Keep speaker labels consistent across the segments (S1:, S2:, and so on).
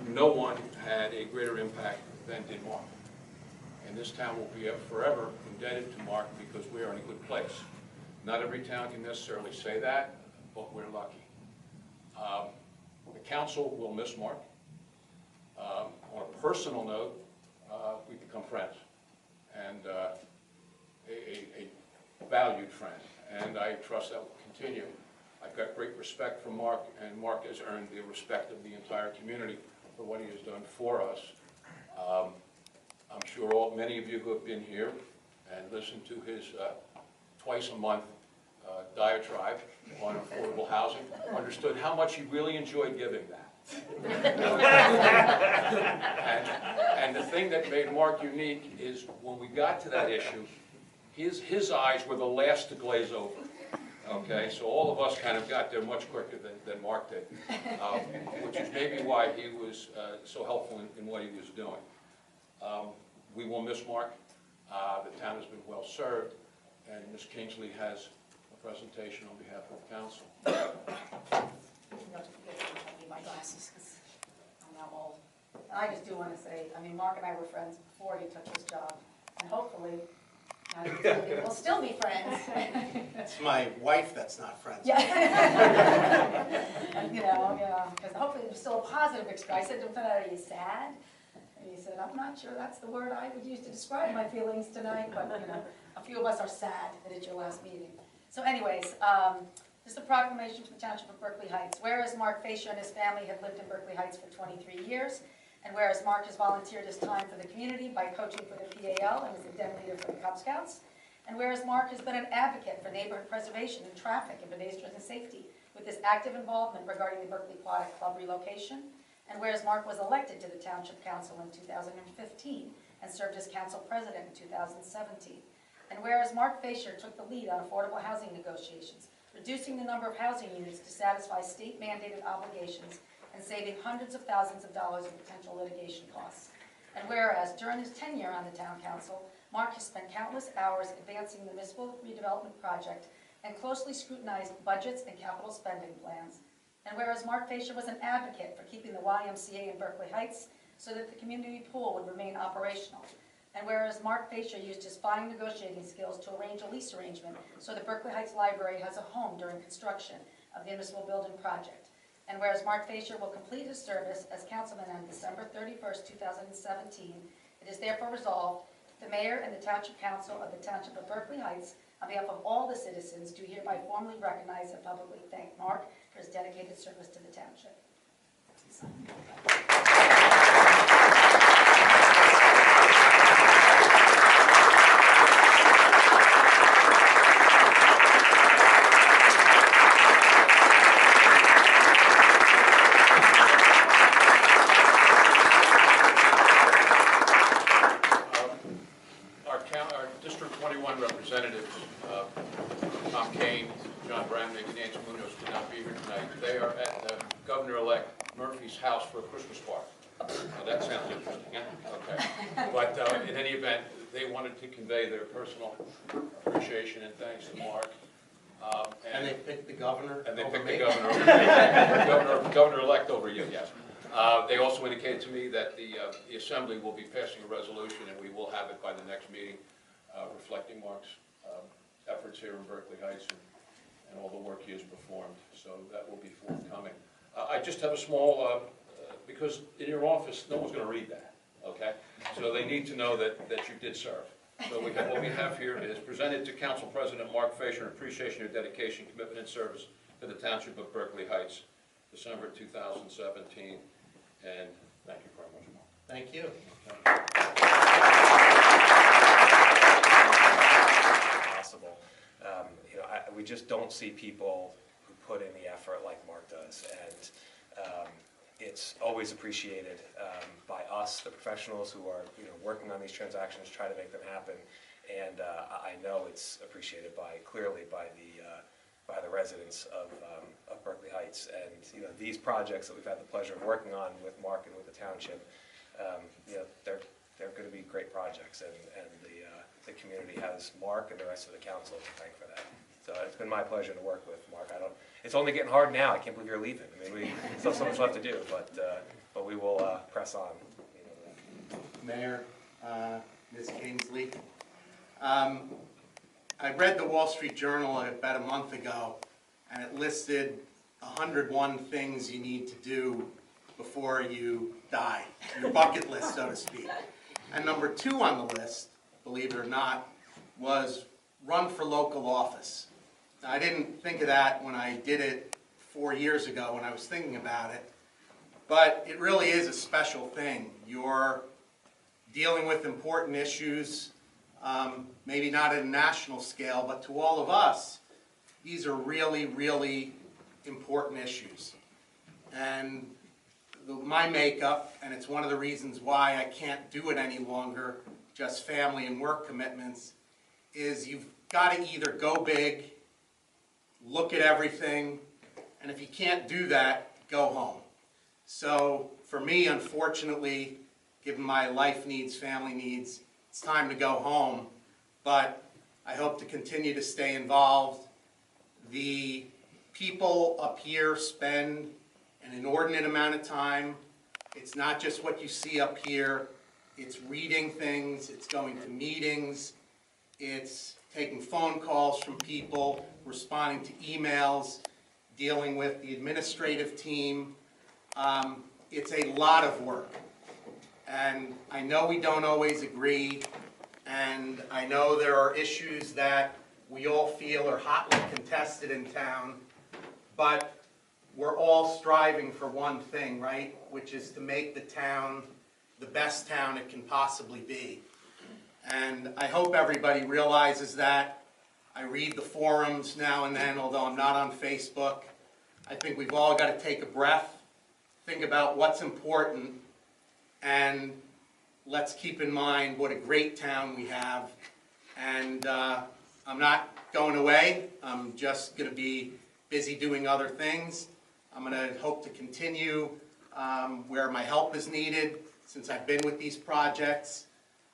S1: no one had a greater impact than did Marc. And this town will be forever indebted to Marc because we are in a good place. Not every town can necessarily say that, but we're lucky. The council will miss Marc. On a personal note, we've become friends, and a valued friend, and I trust that will continue. I've got great respect for Marc, and Marc has earned the respect of the entire community for what he has done for us. I'm sure many of you who have been here and listened to his twice a month diatribe on affordable housing understood how much he really enjoyed giving that. and the thing that made Marc unique is when we got to that issue, his eyes were the last to glaze over. Okay, so all of us kind of got there much quicker than Marc did, which is maybe why he was so helpful in what he was doing. We will miss Marc. The town has been well served, and Ms. Kingsley has a presentation on behalf of the council.
S2: My glasses, because I'm now old. And I just do want to say, I mean, Marc and I were friends before he took his job, and hopefully we'll still be friends.
S3: It's my wife that's not friends.
S2: Yeah. And, because hopefully there's still a positive experience. I said to him, "Are you sad?" And he said, "I'm not sure that's the word I would use to describe my feelings tonight, but a few of us are sad that it's your last meeting." So anyways, this is a proclamation from the Township of Berkeley Heights. Whereas Marc Faecher and his family have lived in Berkeley Heights for 23 years, and whereas Marc has volunteered his time for the community by coaching for the PAL and is a den leader for the Cub Scouts, and whereas Marc has been an advocate for neighborhood preservation and traffic and pedestrian safety with his active involvement regarding the Berkeley Aquatic Club relocation, and whereas Marc was elected to the Township Council in 2015 and served as Council President in 2017, and whereas Marc Faecher took the lead on affordable housing negotiations, reducing the number of housing units to satisfy state-mandated obligations and saving hundreds of thousands of dollars in potential litigation costs. And whereas during his tenure on the Town Council, Marc has spent countless hours advancing the municipal redevelopment project and closely scrutinized budgets and capital spending plans. And whereas Marc Faecher was an advocate for keeping the YMCA in Berkeley Heights so that the community pool would remain operational. And whereas Marc Faecher used his fine negotiating skills to arrange a lease arrangement so the Berkeley Heights Library has a home during construction of the municipal building project. And whereas Marc Faecher will complete his service as councilman on December 31st, 2017, it is therefore resolved that the mayor and the Township Council of the Township of Berkeley Heights, on behalf of all the citizens, do hereby formally recognize and publicly thank Marc for his dedicated service to the township.
S1: Our District 21 representatives, Tom Kane, John Bramnick, and Nancy Munoz could not be here tonight. They are at Governor-elect Murphy's house for a Christmas party. Now that sounds interesting, yeah? Okay. But in any event, they wanted to convey their personal appreciation and thanks to Marc.
S3: And they picked the governor.
S1: And they picked the governor over me. Governor-elect over you, yes. They also indicated to me that the Assembly will be passing a resolution, and we will have it by the next meeting, reflecting Marc's efforts here in Berkeley Heights and all the work he has performed. So that will be forthcoming. I just have a small, because in your office, no one's going to read that, okay? So they need to know that you did serve. So what we have here is presented to Council President Marc Faecher in appreciation of your dedication, commitment, and service to the Township of Berkeley Heights, December 2017. And thank you very much, Marc.
S3: Thank you.
S4: Possible. We just don't see people who put in the effort like Marc does, and it's always appreciated by us, the professionals who are working on these transactions, try to make them happen, and I know it's appreciated clearly by the residents of Berkeley Heights, and these projects that we've had the pleasure of working on with Marc and with the township, they're going to be great projects, and the community has Marc and the rest of the council to thank for that. So it's been my pleasure to work with Marc. It's only getting hard now. I can't believe you're leaving. I mean, we still have so much left to do, but we we will press on.
S3: Mayor, Ms. Kingsley. I read the Wall Street Journal about a month ago, and it listed 101 things you need to do before you die, your bucket list, so to speak. And number 2 on the list, believe it or not, was run for local office. Now, I didn't think of that when I did it 4 years ago when I was thinking about it, but it really is a special thing. You're dealing with important issues, maybe not at a national scale, but to all of us, these are really, really important issues. And my makeup, and it's one of the reasons why I can't do it any longer, just family and work commitments, is you've got to either go big, look at everything, and if you can't do that, go home. So for me, unfortunately, given my life needs, family needs, it's time to go home, but I hope to continue to stay involved. The people up here spend an inordinate amount of time. It's not just what you see up here. It's reading things, it's going to meetings, it's taking phone calls from people, responding to emails, dealing with the administrative team. It's a lot of work. And I know we don't always agree, and I know there are issues that we all feel are hotly contested in town, but we're all striving for one thing, right? Which is to make the town the best town it can possibly be. And I hope everybody realizes that. I read the forums now and then, although I'm not on Facebook. I think we've all got to take a breath, think about what's important, and let's keep in mind what a great town we have. And I'm not going away. I'm just going to be busy doing other things. I'm going to hope to continue where my help is needed. Since I've been with these projects,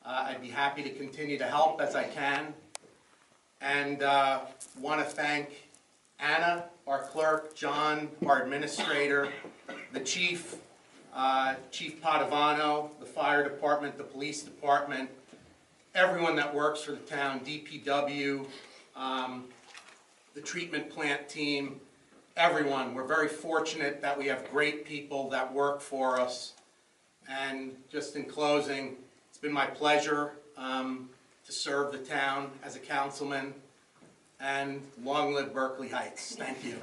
S3: I'd be happy to continue to help as I can. And want to thank Anna, our clerk, John, our administrator, the chief, Chief Padovano, the fire department, the police department, everyone that works for the town, DPW, the treatment plant team, everyone. We're very fortunate that we have great people that work for us. And just in closing, it's been my pleasure to serve the town as a councilman, and long live Berkeley Heights. Thank you.